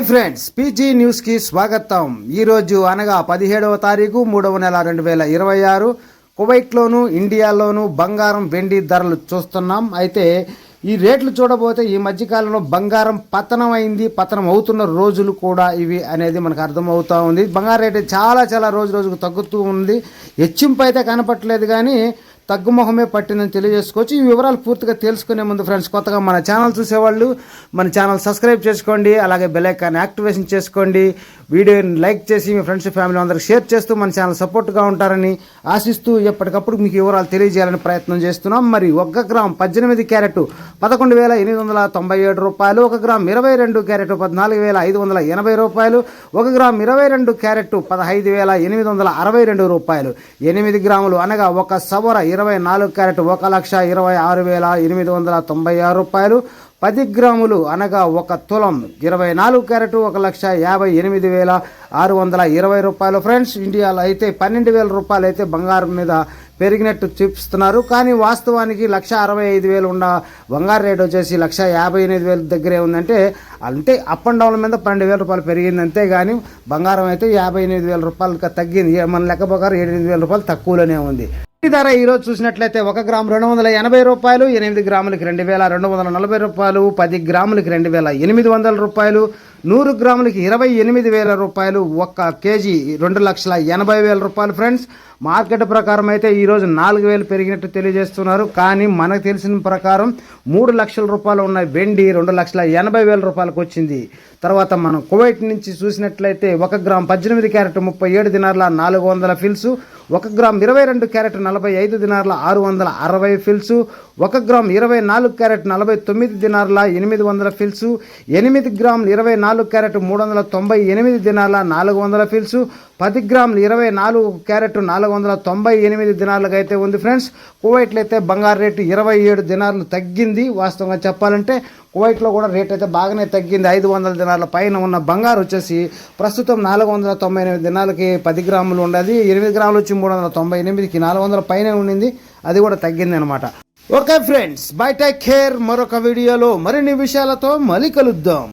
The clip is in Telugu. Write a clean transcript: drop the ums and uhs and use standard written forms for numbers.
హాయ్ ఫ్రెండ్స్, పీజీ న్యూస్కి స్వాగతం. ఈరోజు అనగా 17వ తారీఖు 3వ నెల 2026 కువైట్లోను ఇండియాలోను బంగారం వెండి ధరలు చూస్తున్నాం. అయితే ఈ రేట్లు చూడబోతే ఈ మధ్యకాలంలో బంగారం పతనం అవుతున్న రోజులు కూడా ఇవి అనేది మనకు అర్థమవుతూ ఉంది. బంగారం రేటు చాలా రోజుకు తగ్గుతూ ఉంది. హెచ్చింపు అయితే కనపట్లేదు, కానీ తగ్గుముఖమే పట్టిందని తెలియజేసుకోవచ్చు. ఈ వివరాలు పూర్తిగా తెలుసుకునే ముందు ఫ్రెండ్స్, కొత్తగా మన ఛానల్ చూసేవాళ్ళు మన ఛానల్ సబ్స్క్రైబ్ చేసుకోండి, అలాగే బెల్ ఐకాన్ యాక్టివేషన్ చేసుకోండి. వీడియోని లైక్ చేసి మీ ఫ్రెండ్స్ ఫ్యామిలీ అందరికి షేర్ చేస్తూ మన ఛానల్ సపోర్ట్గా ఉంటారని ఆశిస్తూ ఎప్పటికప్పుడు మీకు వివరాలు తెలియజేయాలని ప్రయత్నం చేస్తున్నాం. మరి 1 గ్రామ్ 18 క్యారెట్ 11,897 రూపాయలు, 1 గ్రామ్ 22 క్యారెట్ 14,580 రూపాయలు, 1 గ్రామ్ 22 క్యారెట్ 15,862 రూపాయలు, 8 గ్రాములు అనగా 1 సవర 24 క్యారెట్ 1,26,896 రూపాయలు, 10 గ్రాములు అనగా 1 తులం 24 క్యారెట్ 1,58,620 రూపాయలు. ఫ్రెండ్స్, ఇండియాలో అయితే 12,000 రూపాయలు అయితే బంగారం మీద పెరిగినట్టు చూపిస్తున్నారు. కానీ వాస్తవానికి 1,65,000 ఉన్న బంగారు రేటు వచ్చేసి 1,58,000 దగ్గరే ఉందంటే అంటే అప్ అండ్ డౌన్ మీద 12,000 రూపాయలు పెరిగింది. అంతేగాని బంగారం అయితే 58,000 రూపాయలకు తగ్గింది. మన లెక్క ప్రకారం 8,000 రూపాయలు తక్కువలోనే ఉంది. ధర ఈరోజు చూసినట్లయితే 1 గ్రామ్ 280 రూపాయలు, 8 గ్రాములకి 2,240 రూపాయలు, 10 గ్రాములకి 2,800 రూపాయలు, 100 గ్రాములకి 28,000 రూపాయలు, 1 కేజీ 2,80,000 రూపాయలు. ఫ్రెండ్స్, మార్కెట్ ప్రకారం అయితే ఈరోజు 4,000 పెరిగినట్టు తెలియజేస్తున్నారు. కానీ మనకు తెలిసిన ప్రకారం 3 లక్షల రూపాయలు ఉన్న వెండి 2,80,000 రూపాయలకు వచ్చింది. తర్వాత మనం కువైట్ నుంచి చూసినట్లయితే 1 గ్రామ్ 18 క్యారెట్ 37 దినార్ల 400 ఫిల్స్, 1 గ్రామ్ 22 క్యారెట్ 45 దినార్ల 660 ఫిల్స్, 1 గ్రామ్ 24 క్యారెట్ 49 దినార్ల 800 ఫిల్స్, 8 గ్రాములు 24 క్యారెట్ 398 దినార్ల 400 ఫిల్స్, 10 గ్రాములు 24 క్యారెట్ 498 దినార్లకు అయితే ఉంది. ఫ్రెండ్స్, కువైట్లో అయితే బంగారు రేటు 27 దినార్లు తగ్గింది. వాస్తవంగా చెప్పాలంటే కువైట్లో కూడా రేట్ అయితే బాగానే తగ్గింది. 500 దినార్ల పైన ఉన్న బంగారు వచ్చేసి ప్రస్తుతం 498 దినాలకి 10 గ్రాములు ఉండదు. 8 గ్రాములు వచ్చి 398కి 400 పైన ఉండింది. అది కూడా తగ్గింది అనమాట. Okay friends, bye take care. మరొక వీడియోలో మరిన్ని విషయాలతో మళ్ళీ కలుద్దాం.